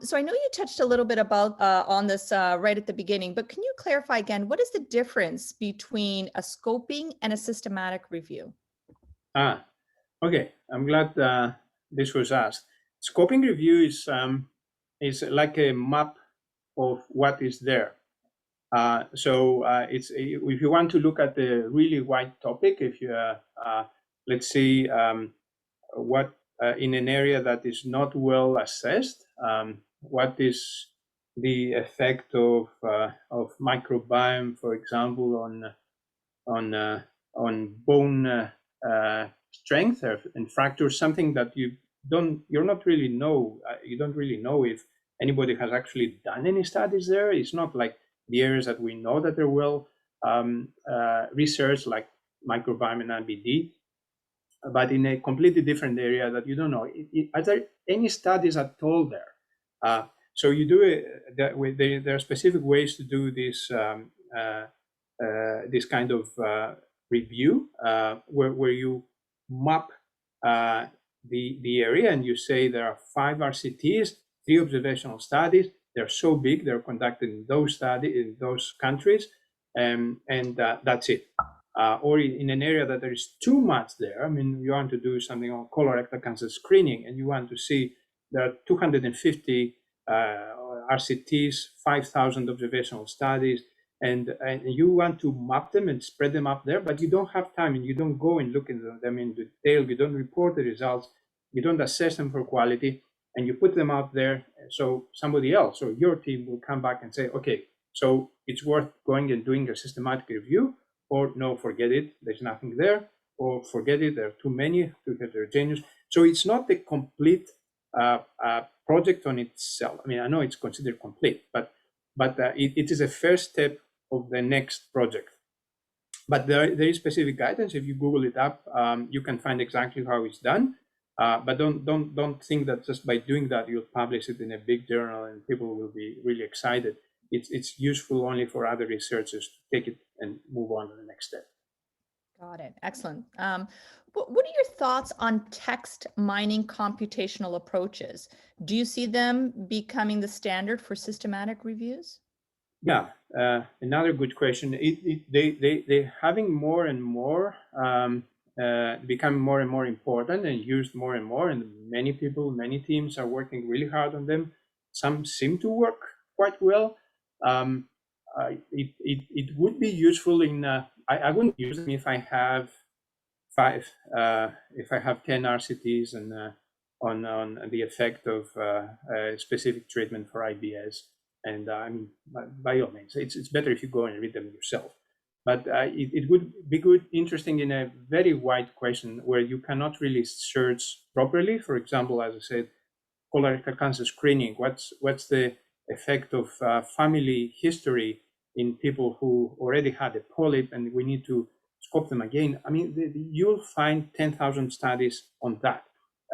So I know you touched a little bit about on this right at the beginning, but can you clarify again, what is the difference between a scoping and a systematic review? Okay, I'm glad this was asked. Scoping review is like a map of what is there. So it's if you want to look at the really wide topic, if you let's see what in an area that is not well assessed, what is the effect of microbiome, for example, on bone strength and fractures, something that you don't really know if anybody has actually done any studies there. It's not like the areas that we know that are well researched, like microbiome and IBD, but in a completely different area that you don't know. Are there any studies at all there? So you do it. There are specific ways to do this this kind of review, where you map the area and you say there are 5 RCTs, 3 observational studies. They're so big, they're conducted in those countries, and that's it. Or in an area that there is too much there. I mean, you want to do something on colorectal cancer screening, and you want to see there are 250 RCTs, 5,000 observational studies, and you want to map them and spread them up there, but you don't have time, and you don't go and look into them in detail. You don't report the results. You don't assess them for quality, and you put them out there. So somebody else or your team will come back and say, okay, so it's worth going and doing a systematic review, or no, forget it, there's nothing there, or forget it, there are too many, too heterogeneous. So it's not a complete project on itself. I mean, I know it's considered complete, but it is a first step of the next project. But there is specific guidance. If you Google it up, you can find exactly how it's done. But don't think that just by doing that you'll publish it in a big journal and people will be really excited. It's useful only for other researchers to take it and move on to the next step. Got it. Excellent. What are your thoughts on text mining computational approaches? Do you see them becoming the standard for systematic reviews? Yeah, another good question. They're having more and more, becoming more and more important and used more and more. And many people, many teams are working really hard on them. Some seem to work quite well. It would be useful in, I wouldn't use them if I have 5, if I have 10 RCTs and on the effect of a specific treatment for IBS. And I mean, by all means, it's better if you go and read them yourself. But it would be interesting in a very wide question where you cannot really search properly. For example, as I said, colorectal cancer screening. What's the effect of family history in people who already had a polyp and we need to scope them again? I mean, you'll find 10,000 studies on that.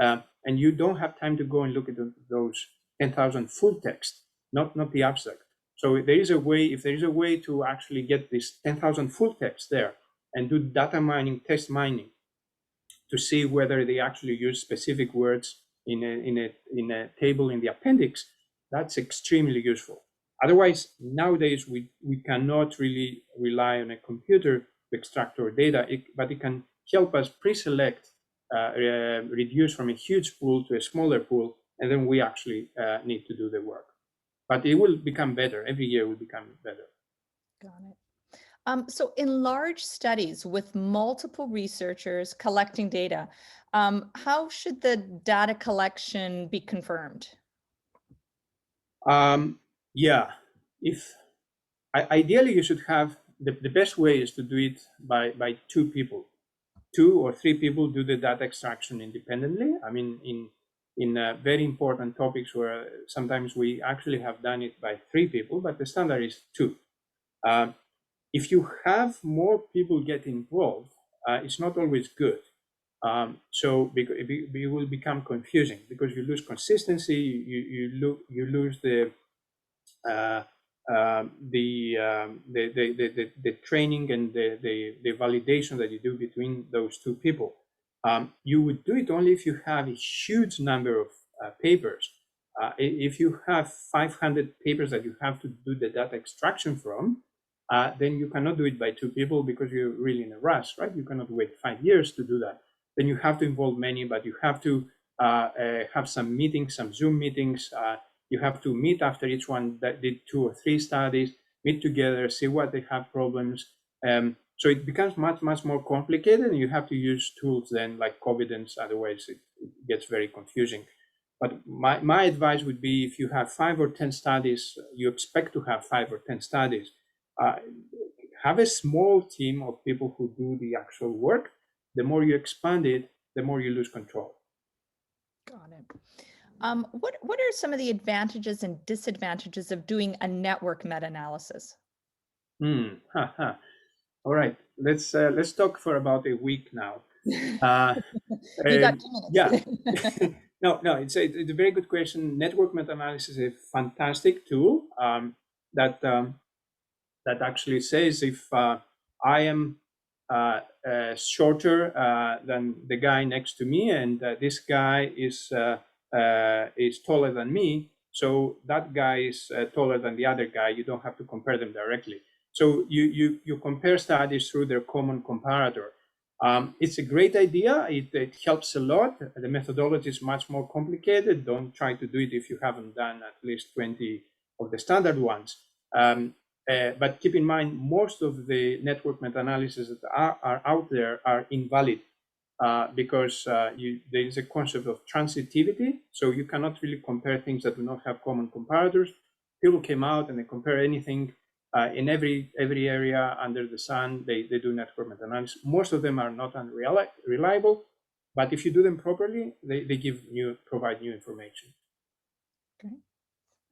And you don't have time to go and look at those 10,000 full text, not the abstract. So there is a way, if there is a way to actually get this 10,000 full text there and do data mining, text mining, to see whether they actually use specific words in a table in the appendix, that's extremely useful. Otherwise, nowadays, we cannot really rely on a computer to extract our data, but it can help us pre-select, reduce from a huge pool to a smaller pool, and then we actually need to do the work. But it will become better. Every year will become better. Got it. So in large studies with multiple researchers collecting data, how should the data collection be confirmed? Yeah, ideally you should have, the best way is to do it by 2 people. 2 or 3 people do the data extraction independently. I mean, in very important topics where sometimes we actually have done it by 3 people, but the standard is 2. If you have more people get involved, it's not always good. So it will become confusing because you lose consistency, you lose the training and the validation that you do between those two people. You would do it only if you have a huge number of papers. If you have 500 papers that you have to do the data extraction from, then you cannot do it by two people because you're really in a rush, right? You cannot wait 5 years to do that. Then you have to involve many, but you have to have some meetings, some Zoom meetings. You have to meet after each one that did 2 or 3 studies, meet together, see what they have problems. So it becomes much more complicated, and you have to use tools then like Covidence, otherwise it gets very confusing. But my advice would be, if you have 5 or 10 studies, you expect to have 5 or 10 studies, have a small team of people who do the actual work. The more you expand it, the more you lose control. Got it. What are some of the advantages and disadvantages of doing a network meta-analysis? All right, let's talk for about a week now. You got 2 minutes. Yeah. No, it's a very good question. Network meta-analysis is a fantastic tool that actually says if I am shorter than the guy next to me, and this guy is taller than me, so that guy is taller than the other guy. You don't have to compare them directly. So you compare studies through their common comparator. It's a great idea. It helps a lot. The methodology is much more complicated. Don't try to do it if you haven't done at least 20 of the standard ones. But keep in mind, most of the network meta-analyses that are out there are invalid because there is a concept of transitivity. So you cannot really compare things that do not have common comparators. People came out and they compare anything in every area under the sun. They do network meta-analysis. Most of them are not unreliable, but if you do them properly, they provide new information.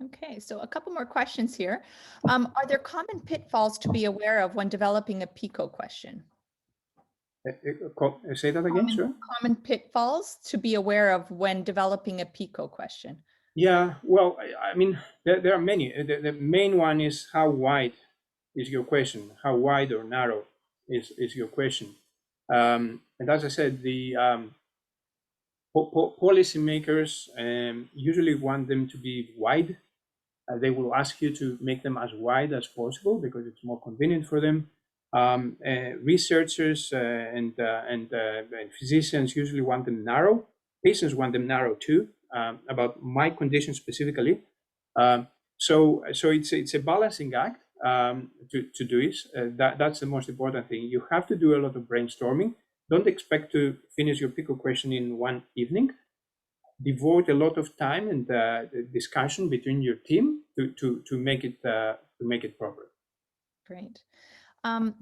Okay, so a couple more questions here. Are there common pitfalls to be aware of when developing a Pico question? Say that again, sure. Common pitfalls to be aware of when developing a Pico question? Yeah, well, I mean, there are many. The main one is, how wide is your question? How wide or narrow is your question? And as I said, the policymakers usually want them to be wide. They will ask you to make them as wide as possible because it's more convenient for them. Researchers and physicians usually want them narrow. Patients want them narrow too. About my condition specifically. So it's a balancing act to do it. That's the most important thing. You have to do a lot of brainstorming. Don't expect to finish your Pico question in one evening. Devote a lot of time and discussion between your team to make it proper. Great.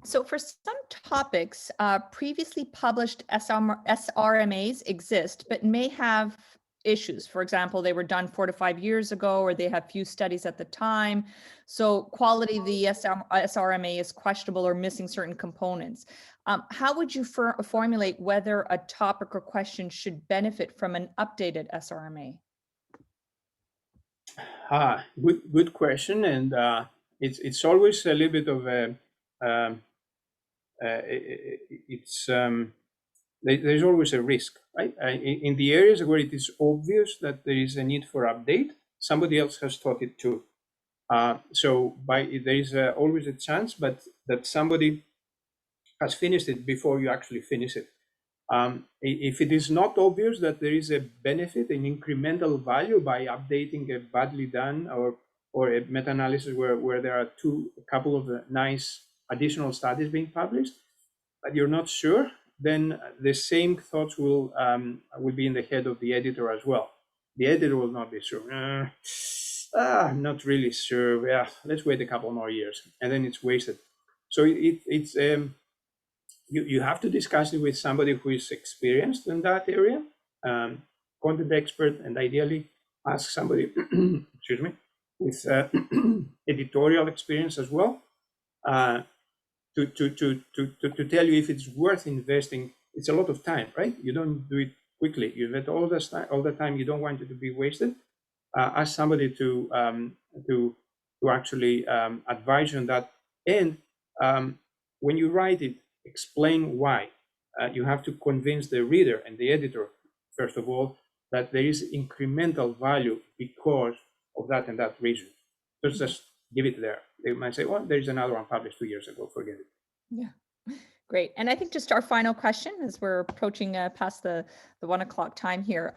So for some topics, previously published SRMAs exist, but may have issues. For example, they were done 4 to 5 years ago, or they have few studies at the time. So quality of the SRMA is questionable or missing certain components. How would you formulate whether a topic or question should benefit from an updated SRMA? Good question, and it's always a little bit of a there's always a risk, right? In the areas where it is obvious that there is a need for update, somebody else has taught it too. So there is always a chance, but that somebody has finished it before you actually finish it. If it is not obvious that there is a benefit, an incremental value by updating a badly done or a meta-analysis where there are a couple of nice additional studies being published, but you're not sure, then the same thoughts will be in the head of the editor as well. The editor will not be sure. I'm not really sure. Yeah, let's wait a couple more years, and then it's wasted. So it's you have to discuss it with somebody who is experienced in that area, content expert, and ideally ask somebody, excuse me, with editorial experience as well. to tell you if it's worth investing. It's a lot of time, right? You don't do it quickly. You invest all the time. You don't want it to be wasted. Ask somebody to actually advise you on that. And when you write it, explain why. You have to convince the reader and the editor, first of all, that there is incremental value because of that and that reason. Just give it there. They might say, well, there's another one published 2 years ago, forget it. Yeah, great. And I think just our final question as we're approaching past the 1 o'clock time here.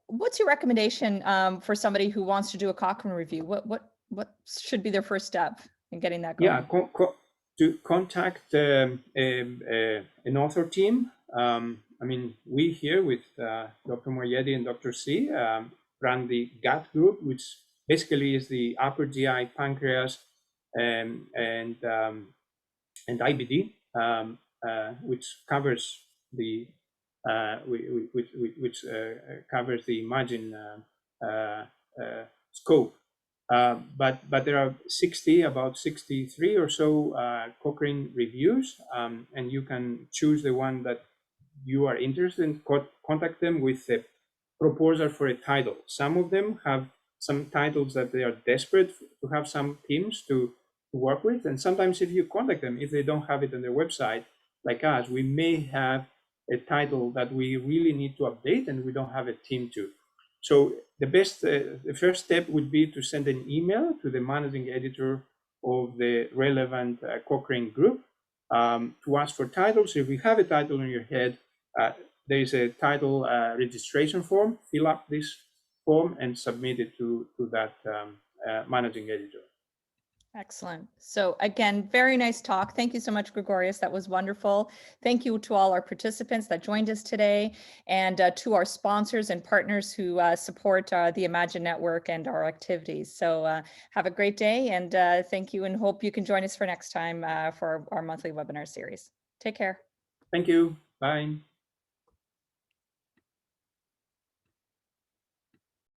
What's your recommendation for somebody who wants to do a Cochrane review? What should be their first step in getting that going? Yeah, to contact an author team. I mean, we here with Dr. Moyedi and Dr. C run the GUT group, which basically is the upper GI, pancreas, and IBD, which covers the covers the Imagine scope. But there are about 63 or so Cochrane reviews, and you can choose the one that you are interested in. Contact them with a proposal for a title. Some of them have some titles that they are desperate to have some teams to work with, and sometimes if you contact them, if they don't have it on their website, like us, we may have a title that we really need to update and we don't have a team to. So the first step would be to send an email to the managing editor of the relevant Cochrane group to ask for titles. If you have a title in your head, there is a title registration form. Fill up this form and submit it to that managing editor. Excellent. So again, very nice talk. Thank you so much, Gregorius. That was wonderful. Thank you to all our participants that joined us today, and to our sponsors and partners who support the Imagine Network and our activities. So have a great day, and thank you, and hope you can join us for next time for our monthly webinar series. Take care. Thank you. Bye.